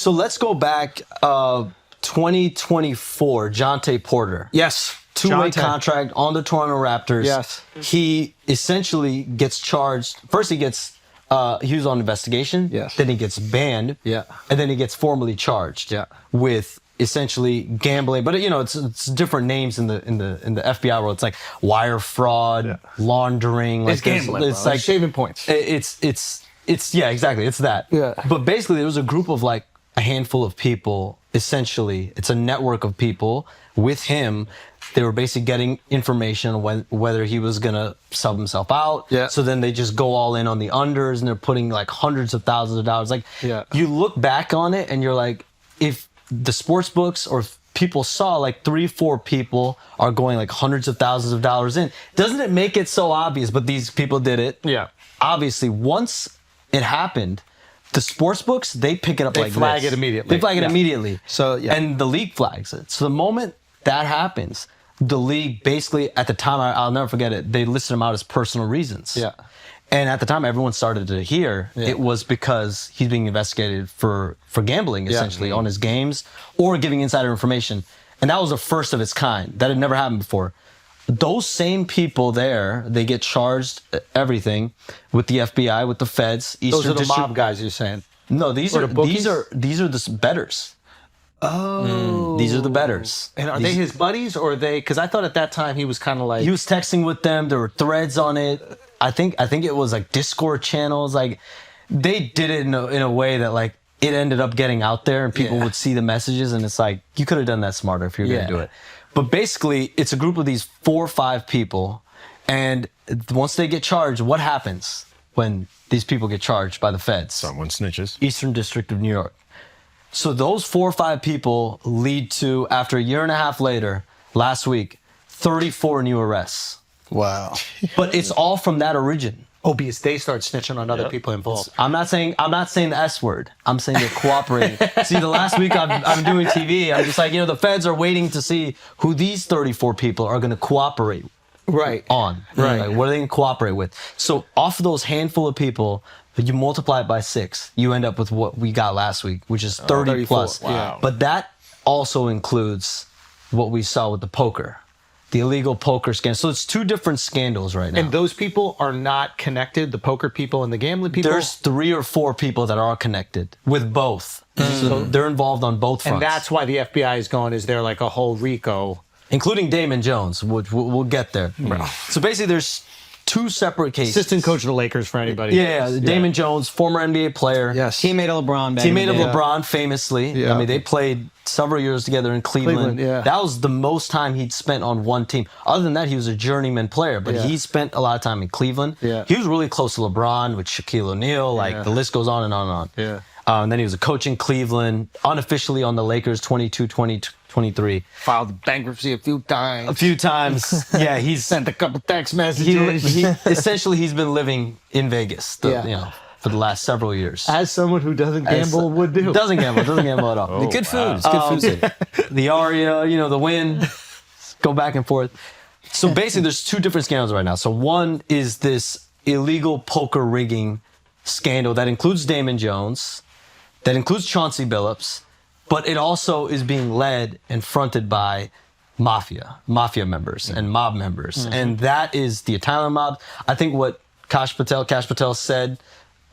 So let's go back 2024, Jontay Porter. Yes. Two-way Jontay. contract on the Toronto Raptors. Yes. He essentially gets charged. First, he was on investigation. Yes. Then he gets banned. Yeah. And then he gets formally charged. Yeah. With essentially gambling, but it's different names in the FBI world. It's like wire fraud, laundering. It's like gambling. It's bro. like shaving points. It's yeah, exactly. It's that. Yeah. But basically, there was a group of like a handful of people. Essentially, it's a network of people with him. They were basically getting information on whether he was gonna sub himself out. Yeah. So then they just go all in on the unders, and they're putting like hundreds of thousands of dollars. Like, you look back on it, and you're like, if the sports books or if people saw like 3-4 people are going like hundreds of thousands of dollars in, doesn't it make it so obvious? But these people did it. Yeah. Obviously, once it happened, the sports books, they pick it up like this. They flag it immediately. They flag it immediately. So, yeah. And the league flags it. So the moment that happens, the league basically, at the time, I'll never forget it, they listed him out as personal reasons. Yeah. And at the time, everyone started to hear it was because he's being investigated for gambling, essentially, on his games or giving insider information. And that was the first of its kind. That had never happened before. Those same people there, they get charged everything with the FBI, with the feds. Those are the mob guys you're saying? No, these are the bettors. Oh. These are the bettors. And are they his buddies or are they? Because I thought at that time he was kind of like. He was texting with them. There were threads on it. I think it was like Discord channels. Like they did it in a way that like it ended up getting out there and people would see the messages and it's like you could have done that smarter if you were going to do it. But basically, it's a group of these 4 or 5 people, and once they get charged, what happens when these people get charged by the feds? Someone snitches. Eastern District of New York. So those 4 or 5 people lead to, after a year and a half later, last week, 34 new arrests. Wow. But it's all from that origin. Oh, because they start snitching on other people involved. I'm not saying the S word. I'm saying they're cooperating. See, the last week I'm doing TV. I'm just like, the feds are waiting to see who these 34 people are going to cooperate on. Right. Like, what are they going to cooperate with? So off of those handful of people, you multiply it by 6, you end up with what we got last week, which is 30 plus. Wow. But that also includes what we saw with the poker. The illegal poker scandal. So it's 2 different scandals right now. And those people are not connected, the poker people and the gambling people? There's 3 or 4 people that are connected with both. So they're involved on both fronts. And that's why the FBI is going, is there like a whole RICO? Including Damon Jones, which we'll get there. So basically there's 2 separate cases. Assistant coach of the Lakers for anybody. Yeah, Damon Jones, former NBA player. Yes. Teammate of LeBron. Teammate of LeBron, famously. Yeah. I mean, they played several years together in Cleveland. That was the most time he'd spent on one team. Other than that, he was a journeyman player, but he spent a lot of time in Cleveland. Yeah. He was really close to LeBron with Shaquille O'Neal. Like, the list goes on and on and on. Yeah. And then he was a coach in Cleveland, unofficially on the Lakers, 22, 23. Filed bankruptcy a few times. A few times. Yeah, he's Sent a couple text messages. essentially he's been living in Vegas, for the last several years. As someone who doesn't gamble would do. Doesn't gamble at all. Good food. It's good food city. The Aria, the win, go back and forth. So basically, there's 2 different scandals right now. So one is this illegal poker rigging scandal that includes Damon Jones, that includes Chauncey Billups, but it also is being led and fronted by mafia members and mob members. And that is the Italian mob. I think what Kash Patel said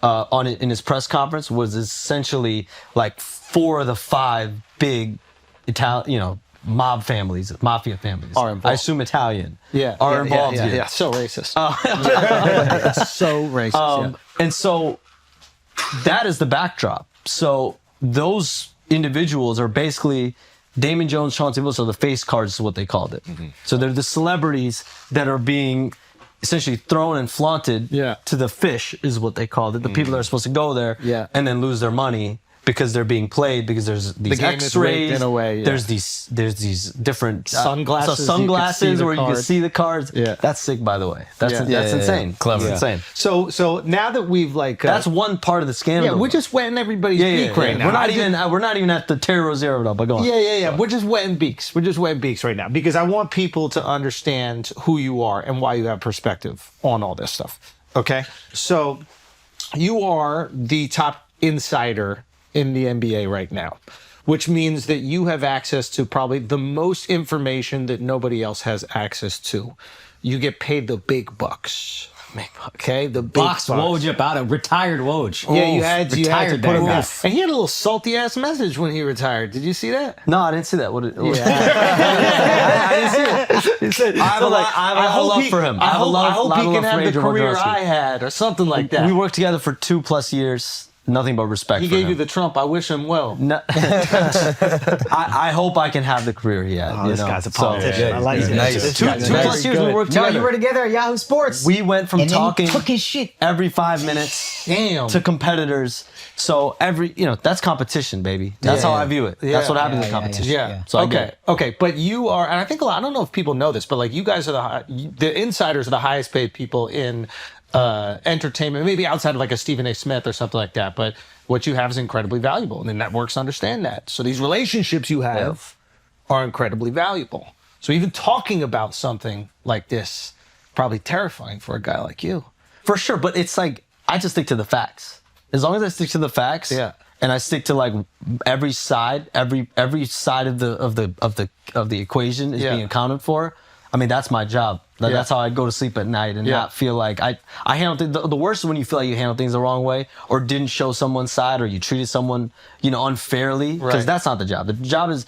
on it in his press conference was essentially like 4 of the 5 big mob families, mafia families. Are involved. I assume Italian. Yeah. Are involved Yeah. here. So racist. It's so racist. And so that is the backdrop. So those individuals are basically Damon Jones, Chauncey Billups, are the face cards is what they called it. So they're the celebrities that are being essentially thrown and flaunted to the fish is what they called it. The people that are supposed to go there and then lose their money because they're being played, because there's these game is X-rays. rigged in a way, There's these different Sunglasses, sunglasses where you can see the cards. Yeah. That's sick, by the way. That's Yeah. insane. Clever. That's insane. So now that we've That's one part of the scandal. we're just wetting everybody's beak right now. We're not even at the terror zero though, but go on. Yeah. We're just wetting beaks. We're just wetting beaks right now because I want people to understand who you are and why you have perspective on all this stuff. Okay? So you are the top insider in the NBA right now, which means that you have access to probably the most information that nobody else has access to. You get paid the big bucks. Okay, the big Box bucks. Woj about it. Retired Woj. Yeah, you had to Retired put him that down. guy. And he had a little salty ass message when he retired. Did you see that? No, I didn't see that. What? I didn't see it. He said, I have a lot of love for him. I hope he can have the Adrian career Wojnarowski. I had, or something like that. We worked together for 2+ years. Nothing but respect. He for gave him. you the Trump. I wish him well. No, I hope I can have the career he had. This guy's a politician. Yeah, I like he's it. nice. This Two guy's plus very years we good. worked No, together. you were together at Yahoo Sports. We went from and then talking he took his shit. every 5 minutes Damn. to competitors. So that's competition, baby. That's how I view it. That's what happens in competition. Yeah. So I get okay. it. But you are, and I think I don't know if people know this, but like you guys are the insiders are the highest paid people in entertainment, maybe outside of like a Stephen A. Smith or something like that. But what you have is incredibly valuable, and the networks understand that. So these relationships you have are incredibly valuable. So even talking about something like this, probably terrifying for a guy like you. For sure, but it's like I just stick to the facts. As long as I stick to the facts, and I stick to like every side of the equation is being accounted for. I mean, that's my job. That's how I go to sleep at night and not feel like I handle the worst is when you feel like you handle things the wrong way or didn't show someone's side or you treated someone unfairly, because that's not the job. The job is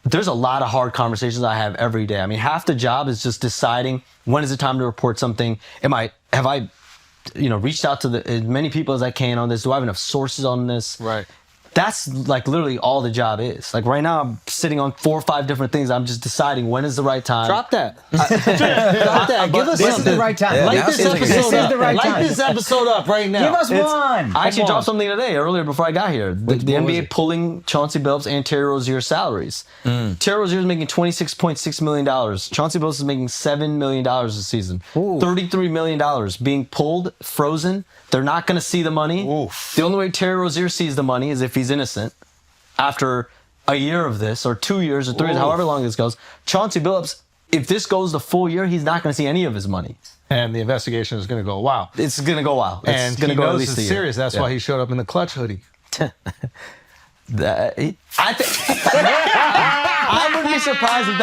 there's a lot of hard conversations I have every day. I mean, half the job is just deciding when is the time to report something. Have I reached out to as many people as I can on this? Do I have enough sources on this? Right. That's like literally all the job is. Like right now, I'm sitting on 4 or 5 different things. I'm just deciding when is the right time. Drop that. Drop that. Give us This is something. the right time. Light Now this seems like episode this is up. the right Light time. this episode up right now. Give us one. I actually Come on. dropped something today, earlier before I got here. The what was NBA it? pulling Chauncey Billups and Terry Rozier's salaries. Terry Rozier is making $26.6 million. Chauncey Billups is making $7 million this season. $33 million being pulled, frozen. They're not going to see the money. The only way Terry Rozier sees the money is if he's innocent. After a year of this, or 2 years, or 3 years, however long this goes, Chauncey Billups, if this goes the full year, he's not going to see any of his money. And the investigation is going to go, wow. It's going to go wild. And It's going to he go at knows least it's a year. serious. That's why he showed up in the clutch hoodie. I wouldn't be surprised if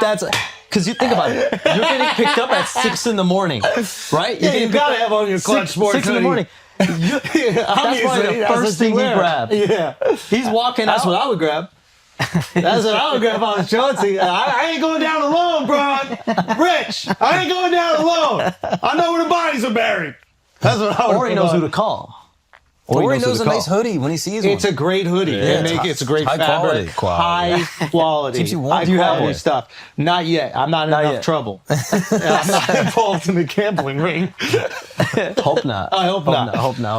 that's because you think about it. You're getting picked up at 6 a.m, right? You're getting picked up have on your clutch sports 6 a.m. That's probably the first thing he grabbed. Yeah. He's walking That's out. what I would grab. That's what I would grab if I was Jontay. I ain't going down alone, bro. Rich, I ain't going down alone. I know where the bodies are buried. That's what I would Or he knows who to call. Or he knows who a to nice call. hoodie when he sees one. It's a great hoodie. It's a great high fabric. quality. High quality. Keeps you warm. High Do you have quality one? stuff. Not yet. I'm not in enough yet. trouble. I'm not involved in the gambling ring. Hope not. I hope not. Hope not.